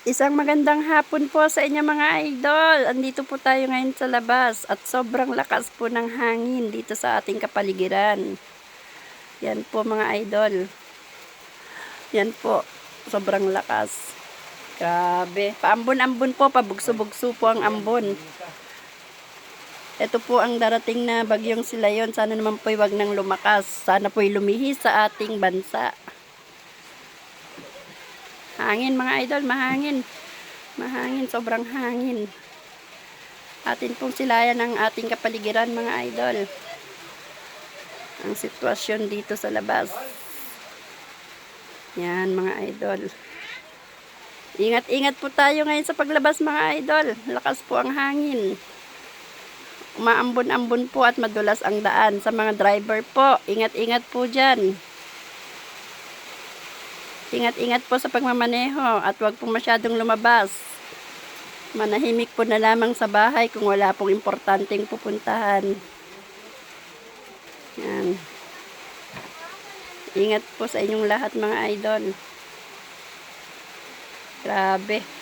Isang magandang hapon po sa inyo mga idol. Andito po tayo ngayon sa labas at sobrang lakas po ng hangin dito sa ating kapaligiran. Yan po mga idol. Yan po, sobrang lakas. Grabe. Paambon-ambon po, pabugso-bugso po ang ambon. Ito po ang darating na bagyong Silayon. Sana naman po'y wag nang lumakas. Sana po'y lumihis sa ating bansa. Hangin mga idol, mahangin. Mahangin, sobrang hangin. Atin pong silayan ang ating kapaligiran mga idol. Ang sitwasyon dito sa labas. Yan mga idol. Ingat-ingat po tayo ngayon sa paglabas mga idol. Lakas po ang hangin. Umaambon-ambon po at madulas ang daan. Sa mga driver po, ingat-ingat po dyan. Ingat-ingat po sa pagmamaneho at huwag po masyadong lumabas. Manahimik po na lamang sa bahay kung wala pong importanteng pupuntahan. Yan. Ingat po sa inyong lahat mga idol. Grabe.